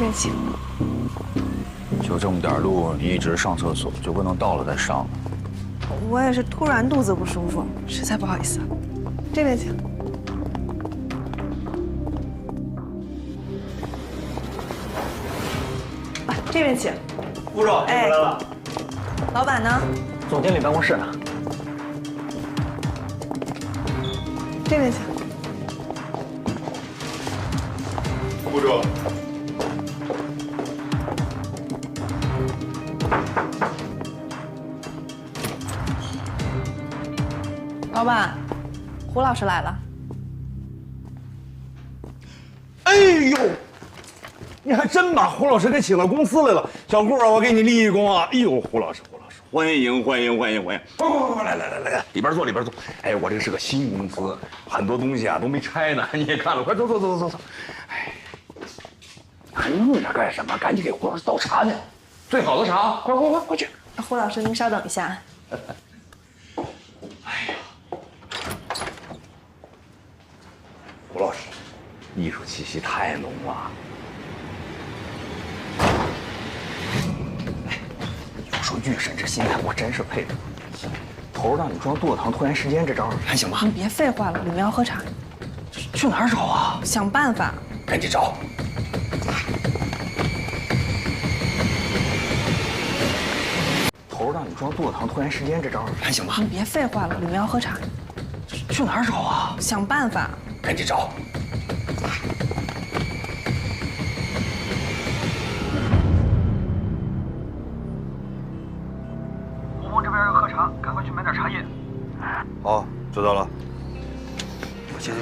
边请。就这么点路，你一直上厕所，就不能到了再上吗？我也是突然肚子不舒服，实在不好意思。这边请。这边请。顾总，你回来了。老板呢？总经理办公室呢。这边请。顾总，老板，胡老师来了。哎呦，你还真把胡老师给请到公司来了，小顾啊，我给你立一功啊！哎呦，胡老师，欢迎！快，来，里边坐。哎，我这是个新公司，很多东西啊都没拆呢，你也看了，快走。哎，还弄着干什么？赶紧给胡老师倒茶去，最好的茶，快去！胡老师，您稍等一下。胡老师，艺术气息太浓了。要说御神之心态，我真是佩服。头让你装肚子疼，突然时间这招还行吧？你别废话了，里面要喝茶。去哪儿找啊？想办法。赶紧找。头让你装肚子疼，突然时间这招还行吧？你别废话了，里面要喝茶。去哪儿找啊？想办法。赶紧找。胡峰这边要喝茶，赶快去买点茶叶。好，知道了。去。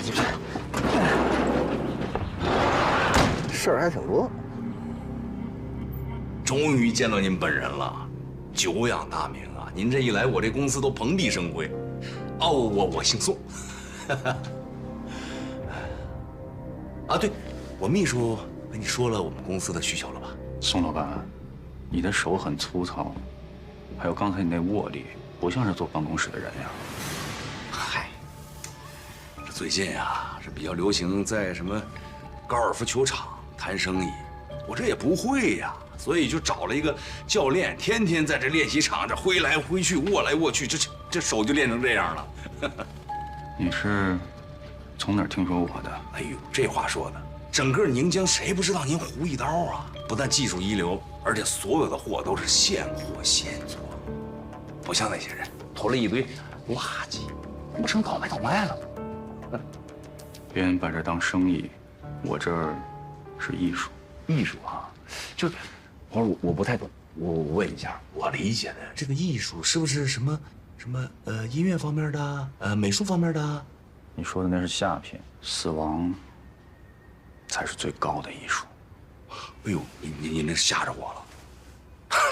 事儿还挺多。终于见到您本人了，久仰大名啊！您这一来，我这公司都蓬荜生辉。哦，我姓宋。啊，对，我秘书跟你说了我们公司的需求了吧？宋老板，你的手很粗糙，还有刚才你那握力，不像是坐办公室的人呀。嗨，这最近啊是比较流行在什么高尔夫球场谈生意，我这也不会呀，所以就找了一个教练，天天在这练习场这挥来挥去，握来握去，这手就练成这样了。你是从哪儿听说我的？哎呦，这话说的，整个宁江谁不知道您胡一刀啊？不但技术一流，而且所有的货都是现货现做，不像那些人投了一堆垃圾，不成倒卖了吗？别人把这当生意，我这儿是艺术。艺术啊，就我不太懂，我问一下，我理解的这个艺术是不是什么音乐方面的，美术方面的？你说的那是下品，死亡才是最高的艺术。哎呦，你那吓着我了，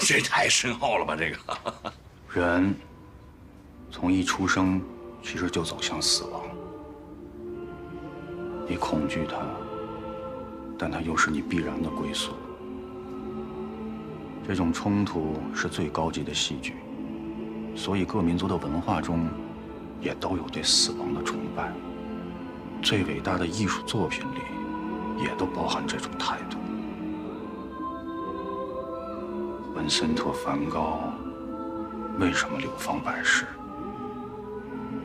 这太深奥了吧？这个人从一出生其实就走向死亡，你恐惧它，但它又是你必然的归宿。这种冲突是最高级的戏剧，所以各民族的文化中也都有对死亡的崇拜。最伟大的艺术作品里也都包含这种态度。文森特·梵高为什么流芳百世？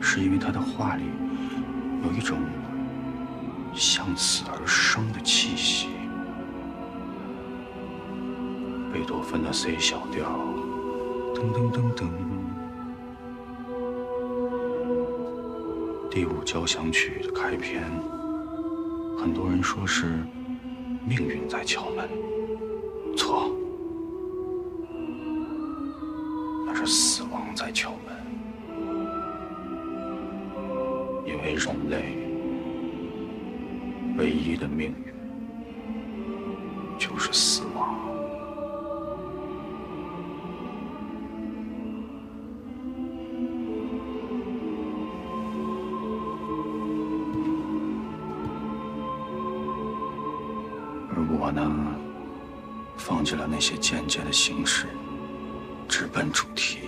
是因为他的画里有一种向死而生的气息。贝多芬的 C 小调，噔噔噔噔，第5交响曲的开篇，很多人说是命运在敲门，错，那是死亡在敲门。因为人类唯一的命运就是死亡。而我呢，放弃了那些间接的形式，直奔主题。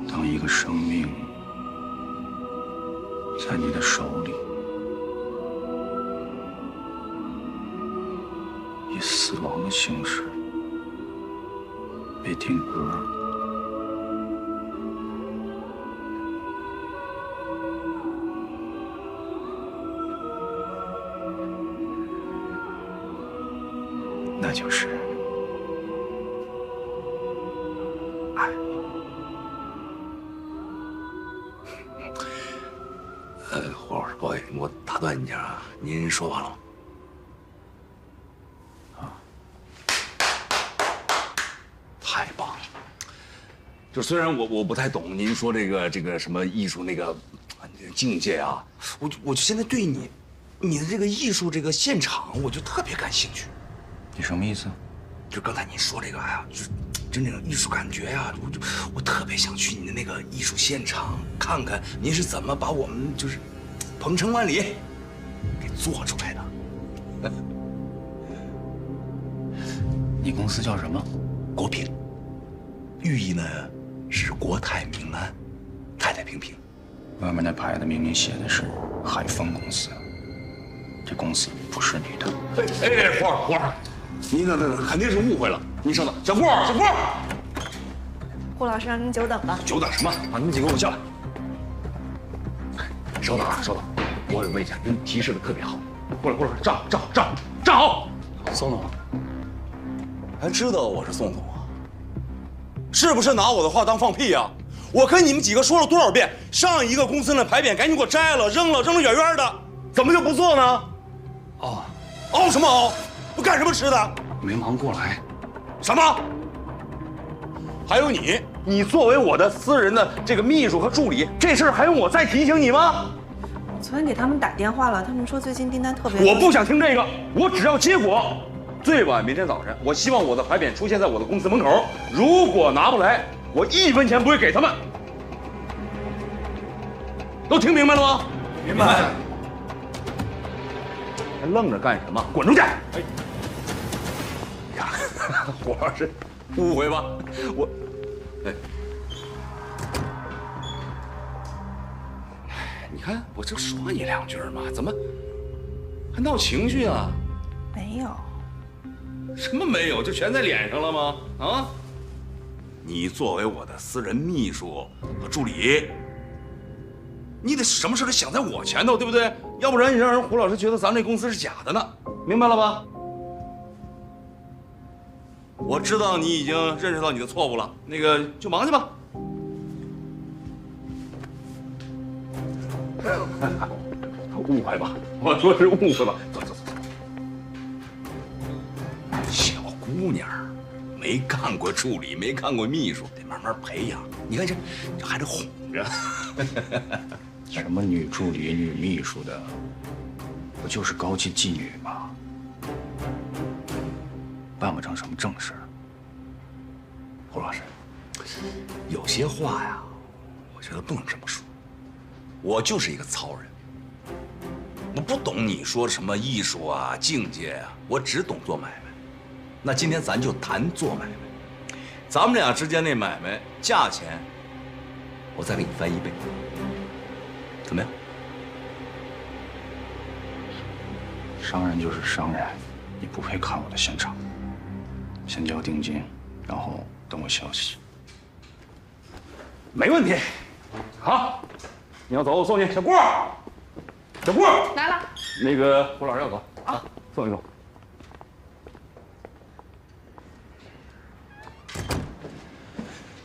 当一个生命在你的手里，形式，别听歌。那就是爱。胡老师，不好意思，我打断你一下啊，您说完了吗？太棒了！就虽然我不太懂您说这个什么艺术那个境界啊，我就现在对你的这个艺术这个现场，我就特别感兴趣。你什么意思？就刚才您说这个呀，就是真正的艺术感觉呀，我特别想去你的那个艺术现场看看您是怎么把我们就是鹏程万里给做出来的。你公司叫什么？国平，寓意呢是国泰民安，太太平平。外面那牌子明明写的是海丰公司，这公司不是你的。胡儿，您那肯定是误会了。您稍等，小顾，胡老师让您久等了。久等什么？把你们几个给我叫来。稍等啊，稍等，我有位置，您提示的特别好。过来，站好。宋总，还知道我是宋总啊？是不是拿我的话当放屁呀？我跟你们几个说了多少遍，上一个公司的牌匾赶紧给我摘了，扔了远远的，怎么就不做呢？熬什么熬？我干什么吃的？没忙过来。什么？还有你作为我的私人的这个秘书和助理，这事儿还用我再提醒你吗？昨天给他们打电话了，他们说最近订单特别多。我不想听这个，我只要结果。最晚明天早晨，我希望我的牌匾出现在我的公司门口。如果拿不来，我1分钱不会给他们。都听明白了吗？明白。还愣着干什么？滚出去！哎呀，胡老师，误会吧？你看我就说你2句嘛，怎么还闹情绪啊？没有。什么没有？就全在脸上了吗？啊！你作为我的私人秘书和助理，你得什么事都想在我前头，对不对？要不然你让人胡老师觉得咱们这公司是假的呢，明白了吧？我知道你已经认识到你的错误了，那个就忙去吧。误会吧？我说是误会吧？走。小姑娘，没干过助理，没干过秘书，得慢慢培养。你看这还得哄着。什么女助理、女秘书的，不就是高级妓女吗？办不成什么正事。胡老师，有些话呀，我觉得不能这么说。我就是一个糙人，我不懂你说什么艺术啊、境界啊，我只懂做买卖。那今天咱就谈做买卖，咱们俩之间那买卖价钱，我再给你翻1倍，怎么样？商人就是商人，你不配看我的现场。先交定金，然后等我消息。没问题。好，你要走我送你。小顾，来了。那个胡老师要走啊，送一送。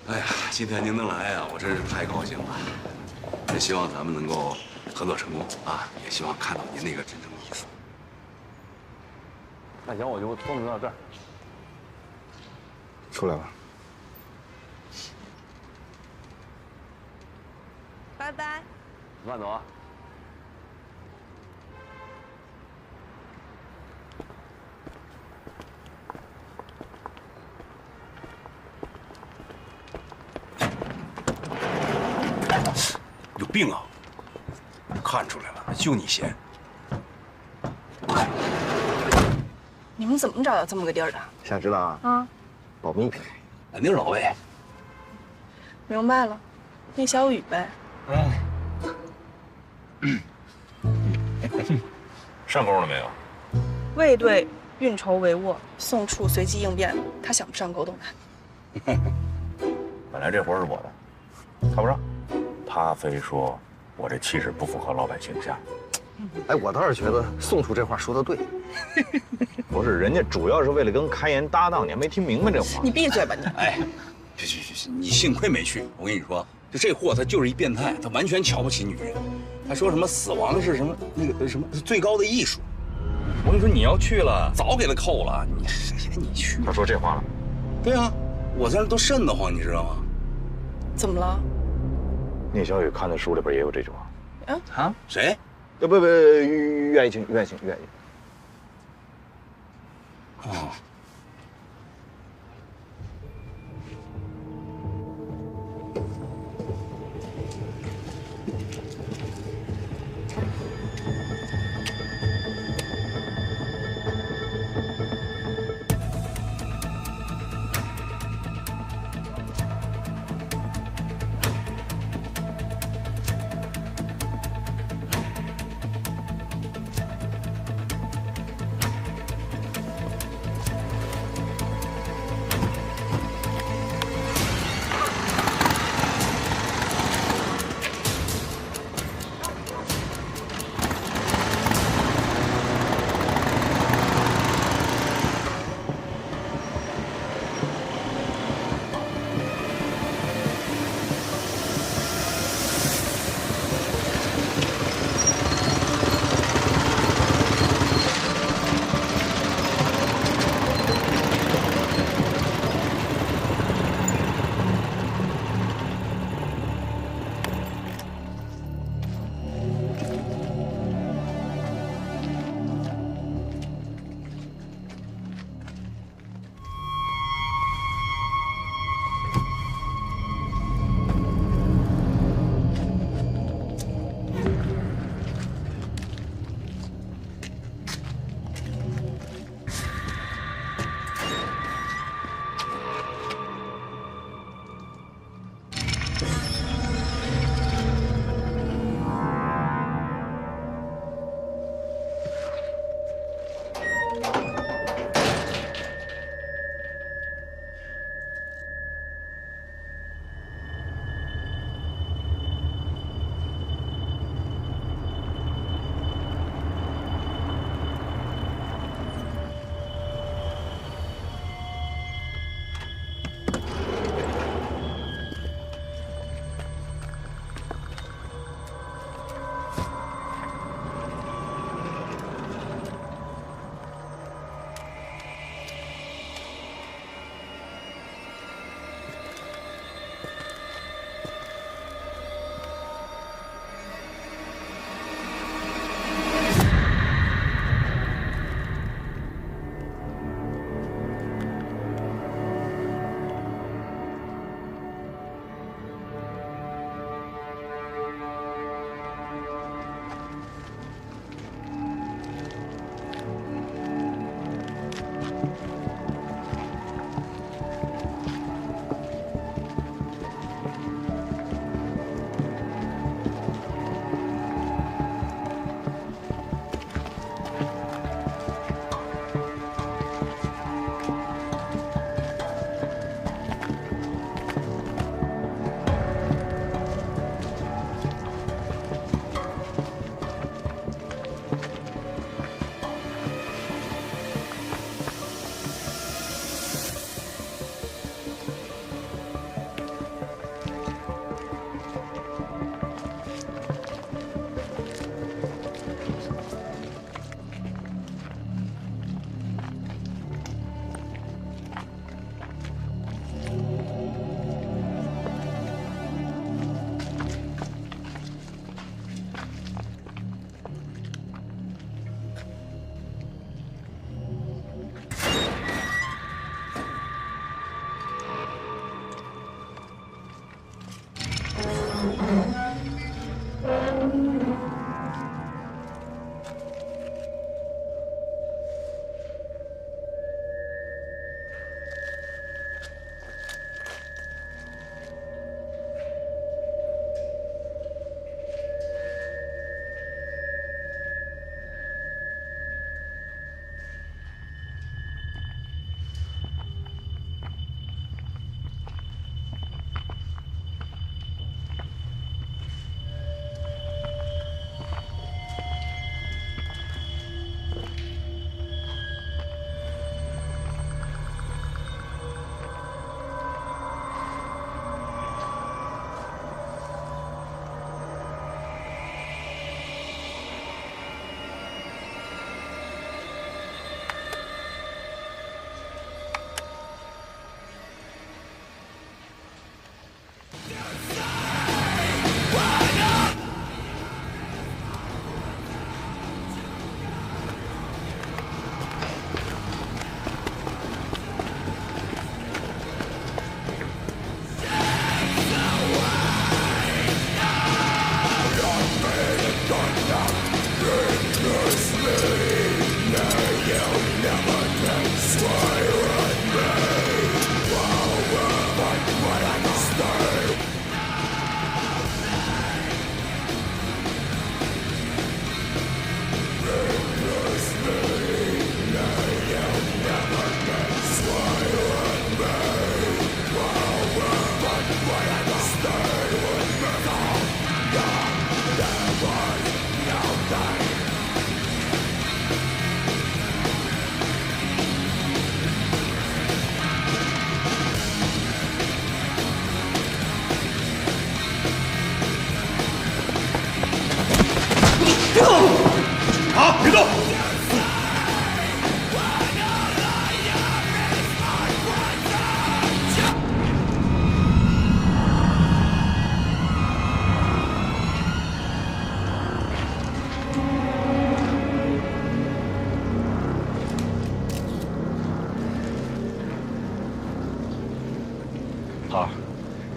哎呀，今天您能来啊，我真是太高兴了。也希望咱们能够合作成功啊，也希望看到您那个真正的艺术。那行，我就送您到这儿。出来了。拜拜。慢走啊。有病啊！看出来了，就你闲。你们怎么找到这么个地儿的？想知道啊？啊，保密。肯定是老魏。明白了，那小雨呗。上钩了没有？魏队运筹帷幄，宋处随机应变，他想不上狗斗难。本来这活是我的，看不上，他非说我这气质不符合老板形象。哎，我倒是觉得宋处这话说的对。不是，人家主要是为了跟开颜搭档，你还没听明白这话？你闭嘴吧你！哎，去，你幸亏没去。我跟你说，就这货他就是一变态，他完全瞧不起女人。他说什么死亡是什么那个什么是最高的艺术。我跟你说，你要去了，早给他扣了。你去？他说这话了？对啊，我在那都瘆得慌，你知道吗？怎么了？聂小雨看的书里边也有这句话。啊？谁？不，岳爱卿。哦。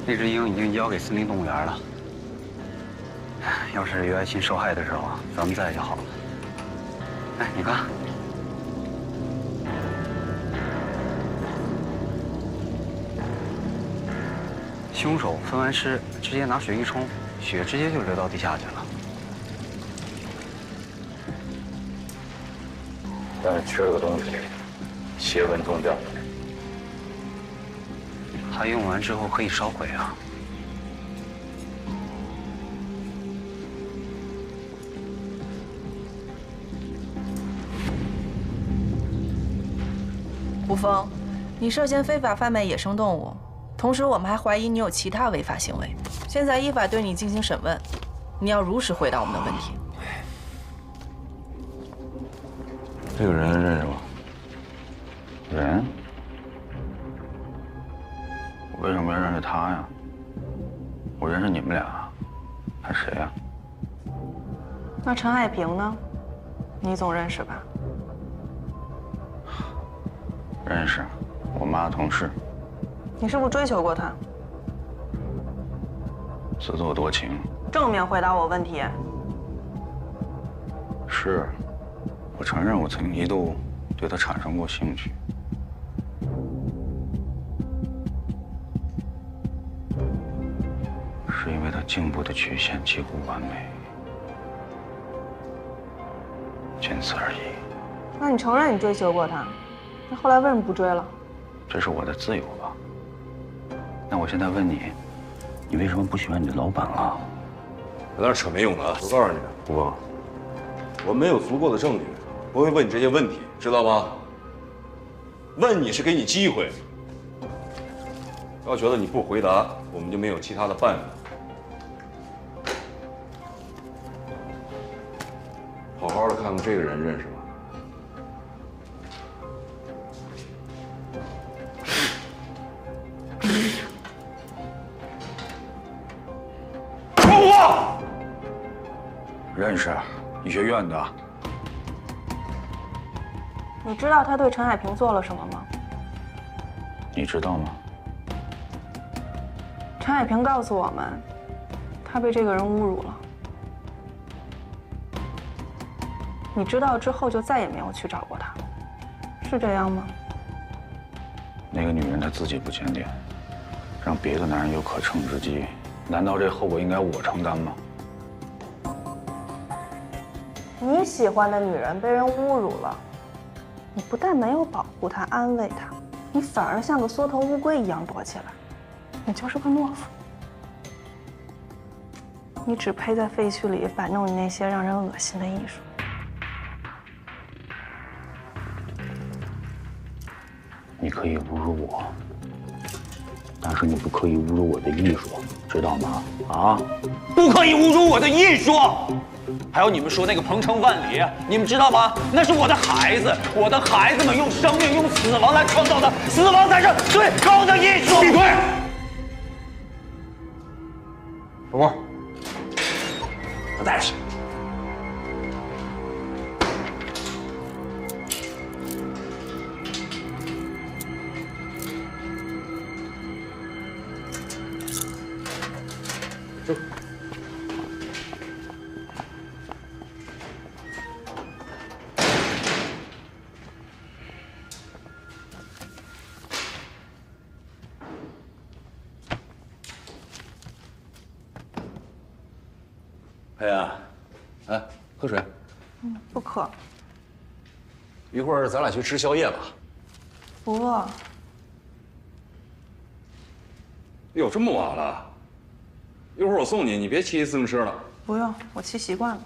那只鹰已经交给森林动物园了。要是于爱卿受害的时候，咱们在就好了。哎，你看，凶手分完尸，直接拿水一冲，血直接就流到地下去了。但是缺了个东西，邪文宗教。它用完之后可以烧毁啊。吴峰，你涉嫌非法贩卖野生动物，同时我们还怀疑你有其他违法行为，现在依法对你进行审问，你要如实回答我们的问题。这个人认识吗？人？我为什么要认识他呀？我认识你们俩，还谁呀？那陈海平呢？你总认识吧？认识，我妈同事。你是不是追求过他？自作多情。正面回答我问题。是，我承认我曾经一度对他产生过兴趣。是因为他颈部的曲线几乎完美，仅此而已。那你承认你追求过他，那后来为什么不追了？这是我的自由吧？那我现在问你，你为什么不喜欢你的老板了？别在那扯没用的啊！我告诉你，吴峰，我没有足够的证据，不会问你这些问题，知道吗？问你是给你机会，要觉得你不回答，我们就没有其他的办法。好好的看看这个人认识吗？认识，医学院的。你知道他对陈海平做了什么吗？你知道吗？陈海平告诉我们，他被这个人侮辱了。你知道之后就再也没有去找过他，是这样吗？那个女人她自己不检点，让别的男人有可乘之机，难道这后果应该我承担吗？你喜欢的女人被人侮辱了，你不但没有保护她、安慰她，你反而像个缩头乌龟一样躲起来，你就是个懦夫。你只配在废墟里摆弄你那些让人恶心的艺术。你可以侮辱我，但是你不可以侮辱我的艺术，知道吗？啊！不可以侮辱我的艺术。还有你们说那个鹏程万里，你们知道吗？那是我的孩子，我的孩子们用生命、用死亡来创造的，死亡才是最高的艺术。闭嘴！老郭，我带着去。佩安，哎，喝水。不渴，一会儿咱俩去吃宵夜吧。不饿。哟，这么晚了，一会儿我送你，你别骑自行车了。不用，我骑习惯了。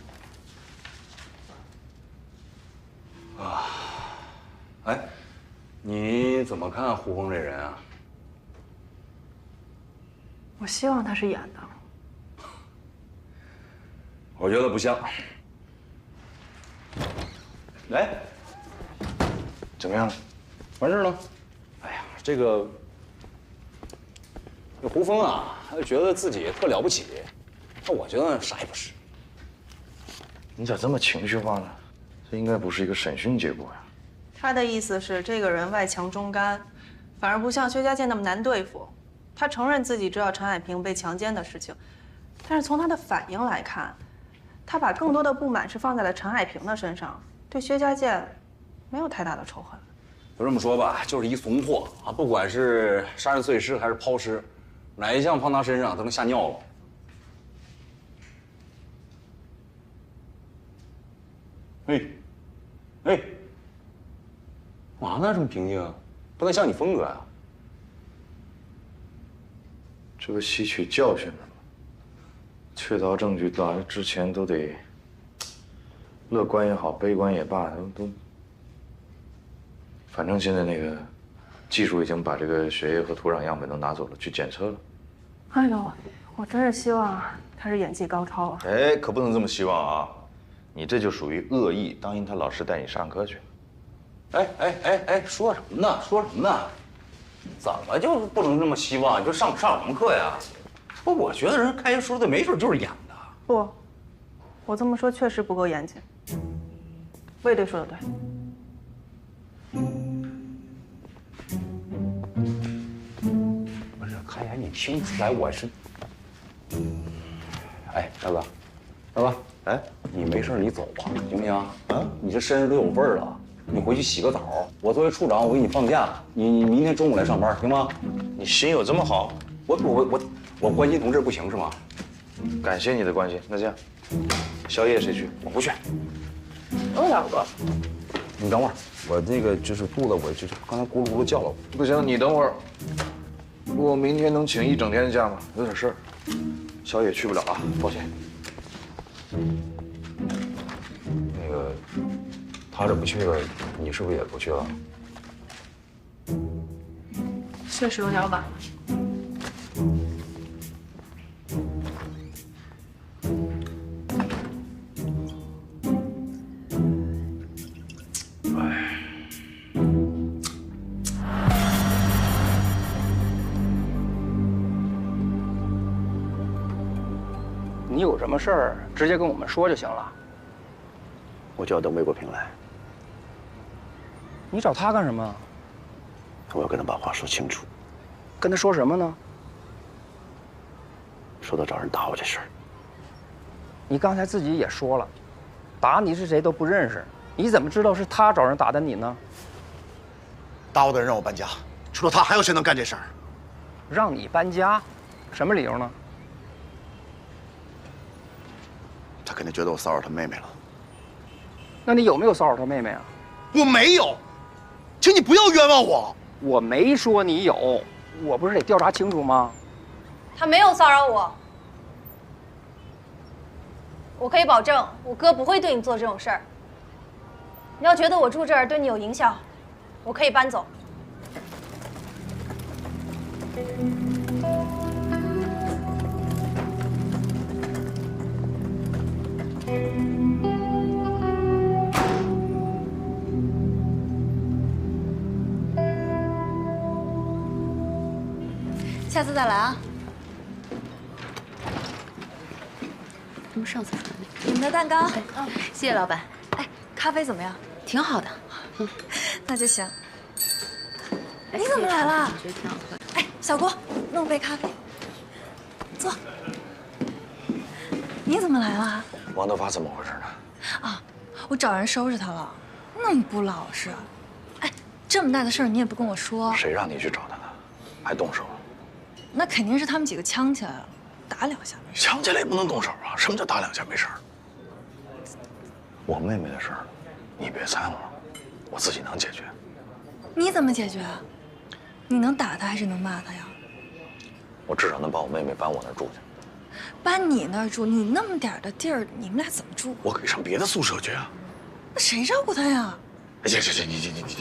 哎，你怎么看胡峰这人啊？我希望他是演的。我觉得不像。哎，怎么样？完事了。哎呀，这胡峰啊，他就觉得自己特了不起，那我觉得啥也不是。你咋这么情绪化呢？这应该不是一个审讯结果呀。他的意思是，这个人外强中干，反而不像薛家健那么难对付。他承认自己知道陈海平被强奸的事情，但是从他的反应来看，他把更多的不满是放在了陈海平的身上，对薛家健没有太大的仇恨。就这么说吧，就是一怂货啊！不管是杀人碎尸还是抛尸，哪一项放他身上都能吓尿了。哎，哎，干嘛呢？这么平静，不太像你风格呀。这不吸取教训了吗？确凿证据到之前都得，乐观也好，悲观也罢，都，反正现在那个技术已经把这个血液和土壤样本都拿走了，去检测了。哎呦，我真是希望他是演技高超啊！哎，可不能这么希望啊！你这就属于恶意，当阴他老师带你上课去。哎，说什么呢？说什么呢？怎么就不能这么希望？你说上什么课呀？不，我觉得人开书的没准就是演的。不，我这么说确实不够严谨。卫队说的对。不是，看来你听不出来我是。哎，大哥，大哥，哎，你没事你走吧，行不行？啊，你这身上都有味儿了，你回去洗个澡。我作为处长，我给你放假，你明天中午来上班，行吗？你心有这么好？我关心同志不行是吗？感谢你的关心。那这样，宵夜谁去？我不去。有两个。你等会儿，我那个就是肚子，我就是刚才咕噜咕噜叫了。不行，你等会儿。我明天能请1整天的假吗？有点事儿，宵夜去不了啊，抱歉。那个，他这不去了，你是不是也不去了？确实有点晚。你有什么事儿，直接跟我们说就行了。我就要等魏国平来，你找他干什么？我要跟他把话说清楚。跟他说什么呢？说到找人打我这事儿，你刚才自己也说了，打你是谁都不认识，你怎么知道是他找人打的你呢？打我的人让我搬家，除了他还有谁能干这事儿？让你搬家，什么理由呢？他肯定觉得我骚扰他妹妹了。那你有没有骚扰他妹妹啊？我没有，请你不要冤枉我。我没说你有，我不是得调查清楚吗？他没有骚扰我，我可以保证，我哥不会对你做这种事儿。你要觉得我住这儿对你有影响，我可以搬走。下次再来啊！我们上次说的你们的蛋糕，谢谢老板。哎，咖啡怎么样？挺好的。那就行。你怎么来了？我觉得挺好喝的。哎，小郭，弄杯咖啡。坐。你怎么来了？王德发怎么回事呢？啊，我找人收拾他了，那么不老实。哎，这么大的事儿你也不跟我说。谁让你去找他的？还动手？那肯定是他们几个呛起来了，打两下没事。呛起来也不能动手啊！什么叫打两下没事儿？我妹妹的事儿，你别掺和，我自己能解决。你怎么解决啊？你能打他还是能骂他呀？我至少能把我妹妹搬我那儿住去。搬你那儿住，你那么点儿的地儿，你们俩怎么住？我可以上别的宿舍去啊。那谁照顾他呀？行，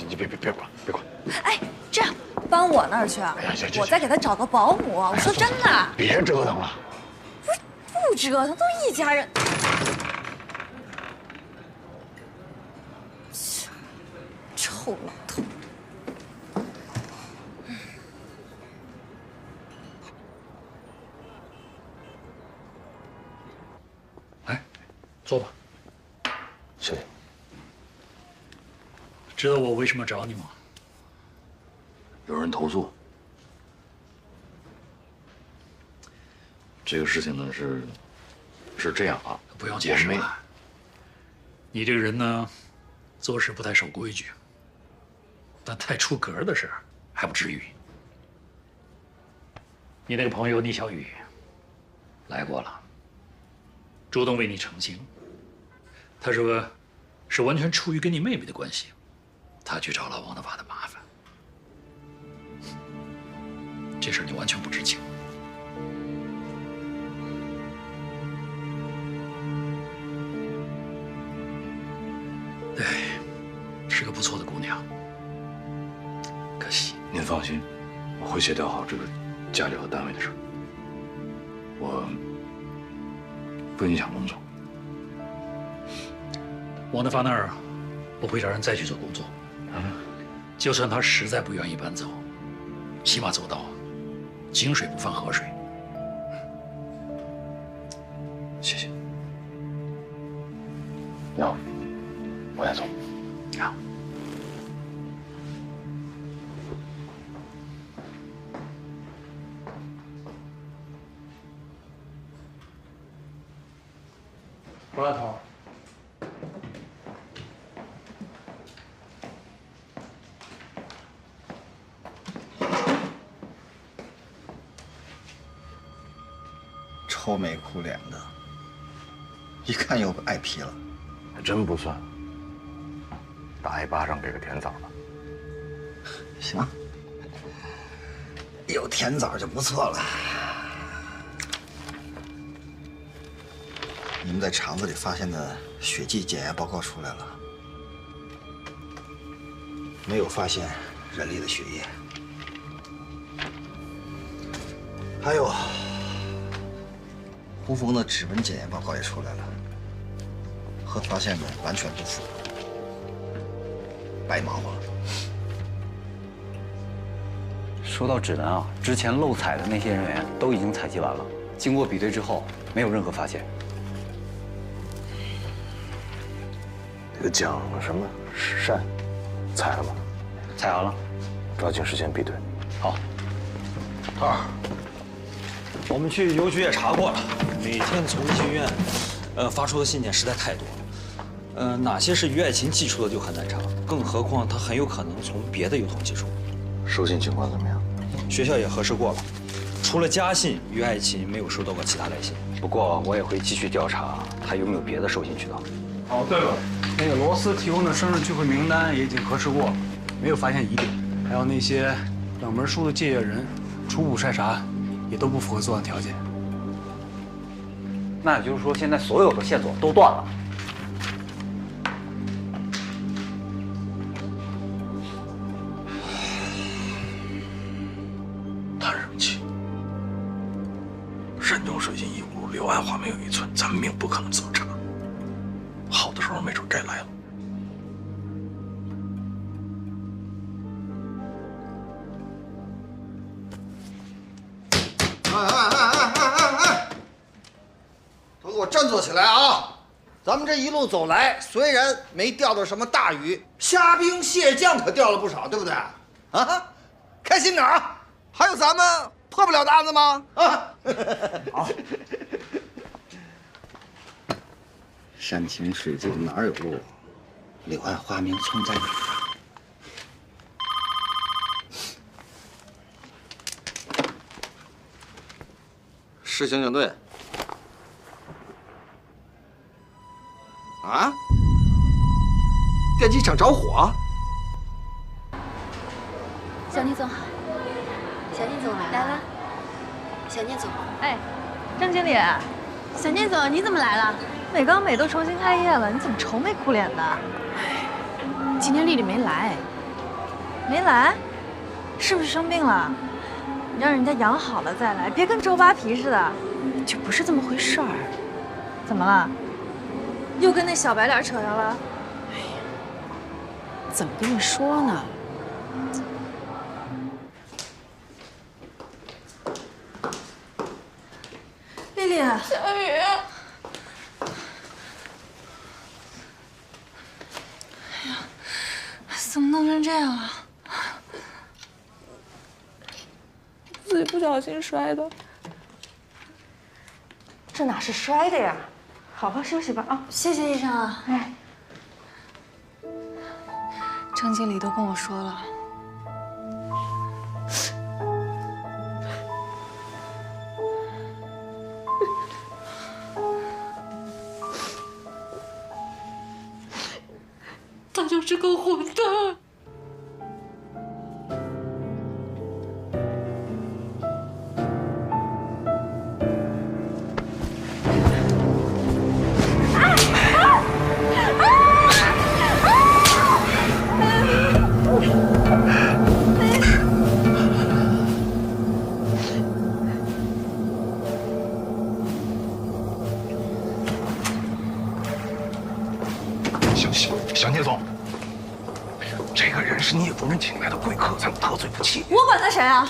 你别管。哎，这样搬我那儿去啊？行，我再给他找个保姆。我说真的。别折腾了。不折腾，都一家人。臭老头。坐吧。谢谢。知道我为什么找你吗？有人投诉。这个事情呢是这样啊，不用解释了。你这个人呢，做事不太守规矩，但太出格的事还不至于。你那个朋友聂小雨来过了，主动为你澄清。他说是完全出于跟你妹妹的关系，他去找了王德发的麻烦。这事你完全不知情。对，是个不错的姑娘，可惜。您放心，我会协调好这个家里和单位的事。我不影响工作。王德发那儿，我会找人再去做工作。就算他实在不愿意搬走，起码做到井水不犯河水。谢谢。要，我先走。好。王老头。愁眉苦脸的，一看又挨批了。还真不算，打一巴掌给个甜枣的。行，有甜枣就不错了。你们在肠子里发现的血迹检验报告出来了，没有发现人类的血液。还有，胡峰的指纹检验报告也出来了，和发现的完全不符，白忙活了。说到指纹啊，之前漏采的那些人员都已经采集完了，经过比对之后，没有任何发现。那个蒋什么善，采了吗？采完了，抓紧时间比对。好。头儿，我们去邮局也查过了，每天从医学院，发出的信件实在太多了。哪些是于爱琴寄出的就很难查，更何况他很有可能从别的邮筒寄出。收信情况怎么样？学校也核实过了，除了家信，于爱琴没有收到过其他来信。不过我也会继续调查他有没有别的收信渠道。哦，对了，那个罗斯提供的生日聚会名单也已经核实过了，没有发现疑点。还有那些冷门书的借阅人，初步筛查也都不符合作案条件。那也就是说，现在所有的线索都断了。谈什么气？山东水晶一屋，柳暗花明又一村，咱们命不可能这么差。好的时候没准该来了。都给我振作起来啊！咱们这一路走来，虽然没钓到什么大鱼，虾兵蟹将可钓了不少，对不对？啊，开心点啊！还有咱们破不了的案子吗？啊，好。山清水净哪有路？柳暗花明村在哪儿？市刑警队。啊！电机厂着火！小聂总好，小聂总来了。小聂总，哎，郑经理，小聂总你怎么来了？美高美都重新开业了，你怎么愁眉苦脸的？今天丽丽没来，没来，是不是生病了？你让人家养好了再来，别跟周扒皮似的。就不是这么回事儿。怎么了？又跟那小白脸扯上了？哎呀，怎么跟你说呢？丽丽，小雨，哎呀，怎么弄成这样啊？自己不小心摔的。这哪是摔的呀？好好休息吧啊！谢谢医生啊。哎，郑经理都跟我说了。 他就是个混蛋！小聂总，这个人是聂主任请来的贵客，咱们得罪不起。我管他谁啊？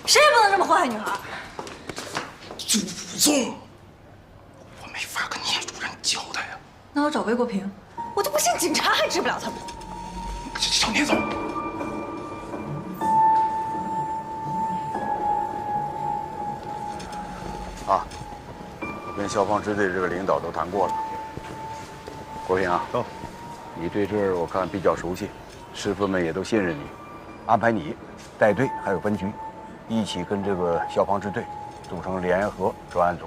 谁也不能这么祸害女孩。祖宗，我没法跟聂主任交代呀。那我找魏国平，我就不信警察还治不了他们。小聂总，啊，我跟消防支队这个领导都谈过了。国平啊，你对这儿我看比较熟悉，师傅们也都信任你，安排你带队还有分局，一起跟这个消防支队组成联合专案组。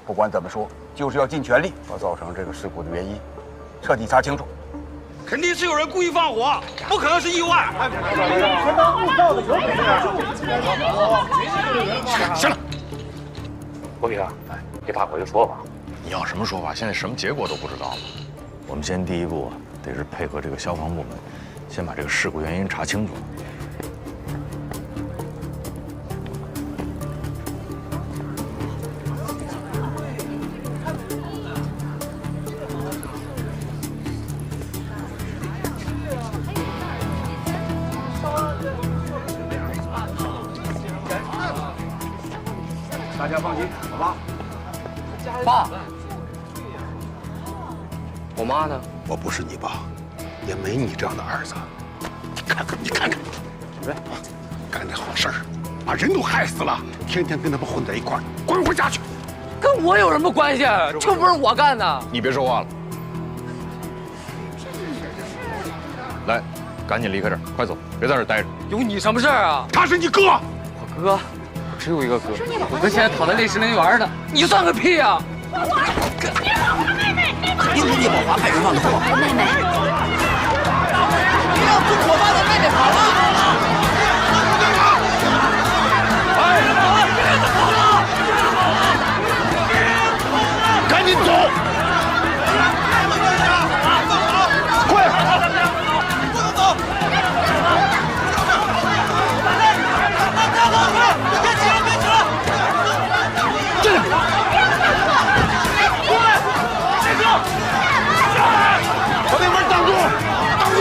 不管怎么说，就是要尽全力把造成这个事故的原因彻底查清楚。肯定是有人故意放火，不可能是意外。行了，国平，别怕，我就说吧。你要什么说法？现在什么结果都不知道了。我们先第一步得是配合这个消防部门，先把这个事故原因查清楚。大家放心，好吧？爸，我妈呢？我不是你爸，也没你这样的儿子。你看看，干这好事儿，把人都害死了，天天跟他们混在一块儿，滚回家去！跟我有什么关系？这不是我干的。你别说话了，来，赶紧离开这儿，快走，别在这儿待着。有你什么事儿啊？他是你哥。我哥，我只有一个哥，我哥现在躺在烈士陵园呢。你算个屁啊！因为聂宝华派人放的火，妹妹，你让不伙伴的妹妹跑了！赶紧走！快！不能走！别起来！别起来！这里！过来！别走！把那门挡住！挡住！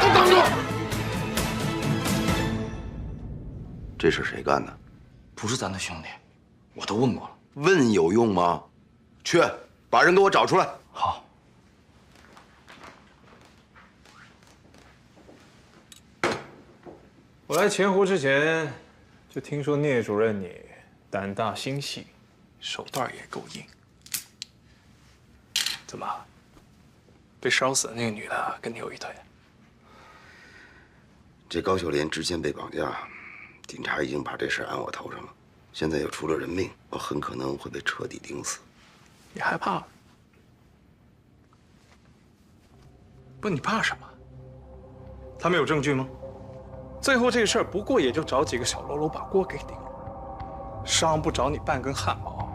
都挡住！这是谁干的？不是咱的兄弟，我都问过了。问有用吗？去，把人给我找出来。好。我来钱湖之前，就听说聂主任你胆大心细，手段也够硬。怎么，被烧死的那个女的跟你有一腿？这高秀莲之前被绑架，警察已经把这事安我头上了，现在又出了人命，我很可能会被彻底盯死。你害怕？不，你怕什么？他们有证据吗？最后这个事儿不过也就找几个小喽啰把锅给顶了，伤不着你半根汗毛。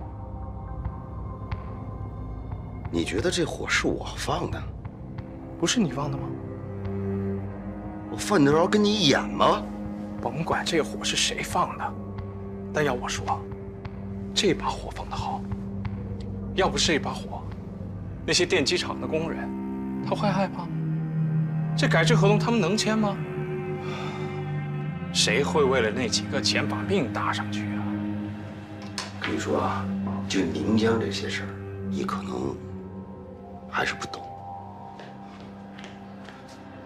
你觉得这火是我放的？不是你放的吗？我犯得着跟你演吗？甭管这火是谁放的，但要我说，这把火放得好。要不是这把火，那些电机厂的工人，他会害怕吗？这改制合同他们能签吗？谁会为了那几个钱把命搭上去啊？跟你说啊，就宁江这些事儿，你可能还是不懂。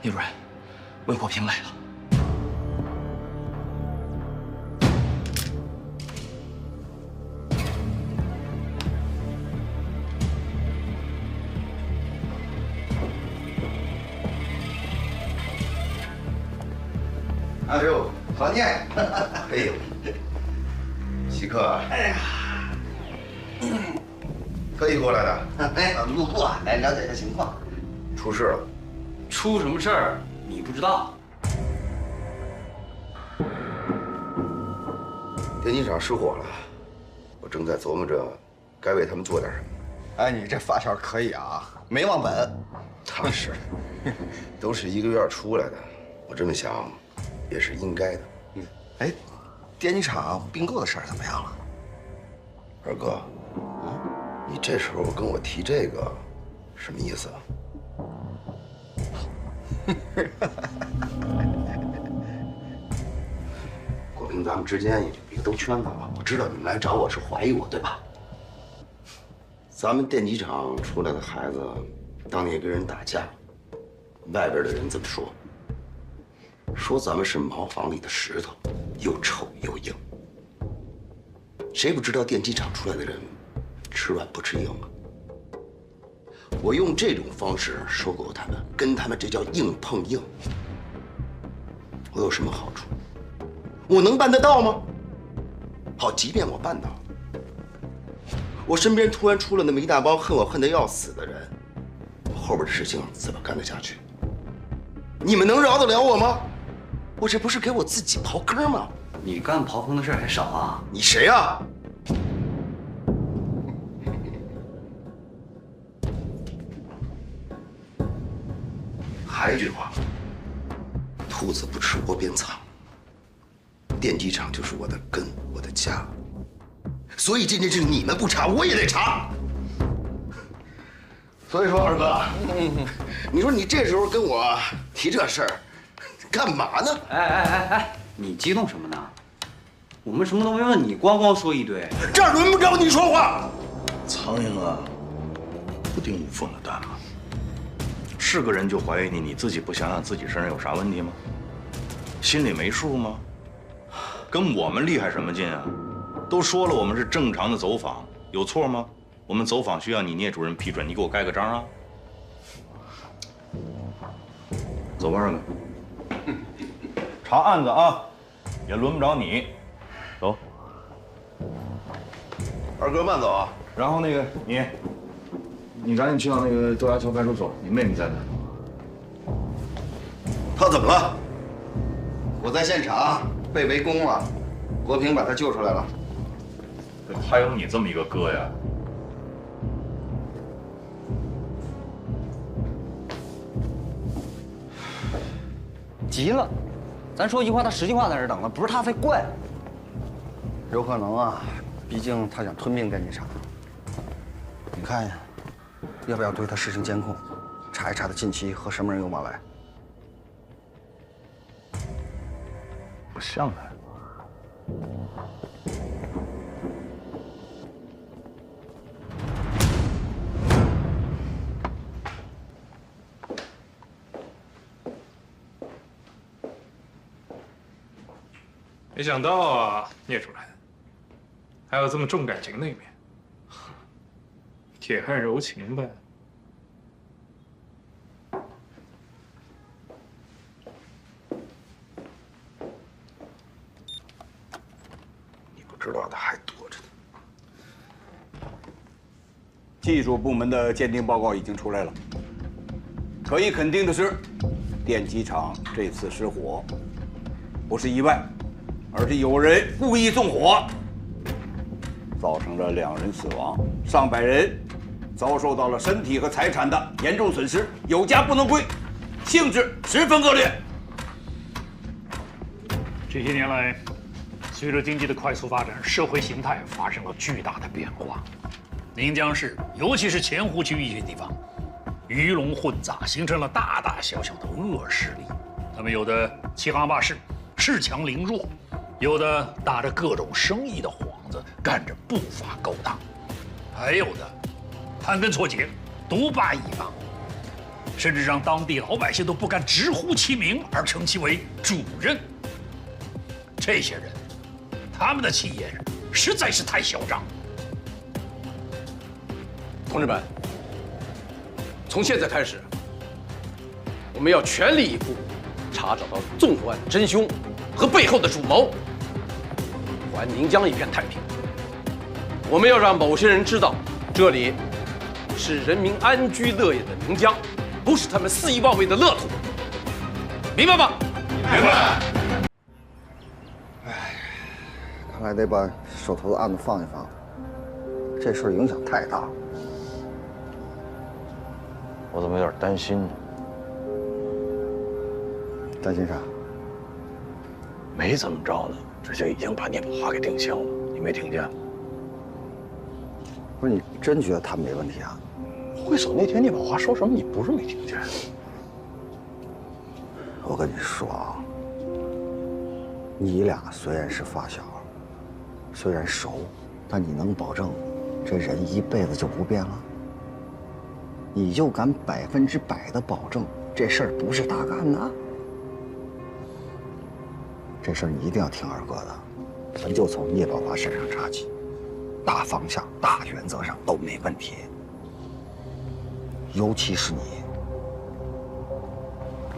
聂主任，魏国平来了。哎呦，好念！哎呦，稀客，哎呀，特意过来的？哎，路过来了解一下情况。出事了？出什么事儿？你不知道？电机厂失火了，我正在琢磨着该为他们做点什么。哎，你这发条可以啊，没忘本。踏实，都是一个院出来的，我这么想，也是应该的。哎，电机厂并购的事儿怎么样了？二哥，你这时候跟我提这个，什么意思啊？国平，咱们之间也别兜圈子了。我知道你们来找我是怀疑我，对吧？咱们电机厂出来的孩子，当年跟人打架，外边的人这么说，说咱们是茅房里的石头，又臭又硬。谁不知道电机厂出来的人，吃软不吃硬啊？我用这种方式收购他们，跟他们这叫硬碰硬。我有什么好处？我能办得到吗？好，即便我办到，我身边突然出了那么一大帮恨我恨得要死的人，后边的事情怎么干得下去？你们能饶得了我吗？我这不是给我自己刨坑吗？你干刨坑的事儿还少啊？你谁啊？还一句话，兔子不吃窝边草。电机厂就是我的根，我的家。所以这件事你们不查，我也得查。所以说，二哥，你说你这时候跟我提这事儿，干嘛呢？哎，你激动什么呢？我们什么都没问你，光说一堆。这儿轮不着你说话。苍蝇啊，不叮无缝的蛋啊。是个人就怀疑你，你自己不想想自己身上有啥问题吗？心里没数吗？跟我们厉害什么劲啊？都说了我们是正常的走访，有错吗？我们走访需要你聂主任批准，你给我盖个章啊。走吧，二哥。查案子啊，也轮不着你。走。二哥慢走啊。然后那个你赶紧去到那个豆芽桥派出所，你妹妹在哪？他怎么了？我在现场被围攻了，国平把他救出来了。还有你这么一个哥呀？急了，咱说一句话，他10句话在这等了，不是他才怪。有可能啊，毕竟他想吞并电机厂。你看呀，要不要对他实行监控，查一查他近期和什么人有往来？不像他。没想到啊，聂主任，还有这么重感情的一面，铁汉柔情呗。你不知道的还多着呢。技术部门的鉴定报告已经出来了，可以肯定的是，电机厂这次失火不是意外，而是有人故意纵火，造成了2人死亡，上百人遭受到了身体和财产的严重损失，有家不能归，性质十分恶劣。这些年来，随着经济的快速发展，社会形态发生了巨大的变化。临江市，尤其是前湖区一些地方，鱼龙混杂，形成了大大小小的恶势力。他们有的欺行霸市，恃强凌弱；有的打着各种生意的幌子，干着不法勾当；还有的盘根错节，独霸一方，甚至让当地老百姓都不敢直呼其名，而称其为主任。这些人，他们的气焰实在是太嚣张。同志们，从现在开始，我们要全力以赴，查找到纵火案真凶，和背后的主谋，还宁江一片太平。我们要让某些人知道，这里是人民安居乐业的宁江，不是他们肆意妄为的乐土，明白吗？明白。看来得把手头的案子放一放，这事儿影响太大了。我怎么有点担心呢？担心啥？没怎么着呢，这就已经把聂宝华给定性了，你没听见？不是你真觉得他没问题啊？会所那天聂宝华说什么，你不是没听见？我跟你说啊，你俩虽然是发小，虽然熟，但你能保证这人一辈子就不变了？你就敢100%的保证这事儿不是他干的？这事儿你一定要听二哥的，咱就从聂宝华身上查起，大方向、大原则上都没问题，尤其是你。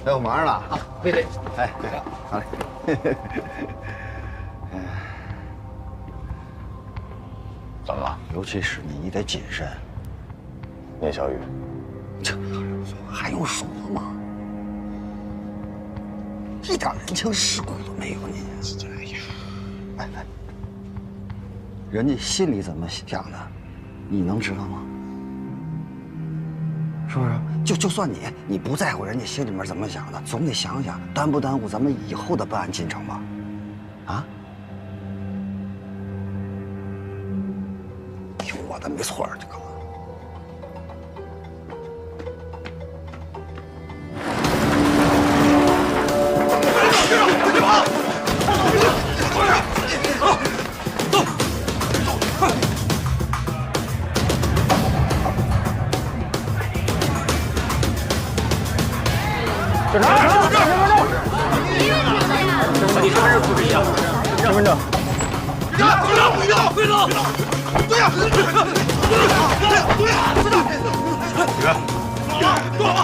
哎，我忙着呢啊，贝贝，哎，好嘞。怎么了？尤其是你得谨慎。聂小雨，这还用说吗？一点人情世故都没有你。哎呀，哎，人家心里怎么想的，你能知道吗？是不是？就算你不在乎人家心里面怎么想的，总得想想耽不耽误咱们以后的办案进程吧？啊？听我的，没错，这个。警察，身份证，和你身份证不是一样？身份证。警察，不许动！别动！对呀，对呀，对呀，对呀！动了吗？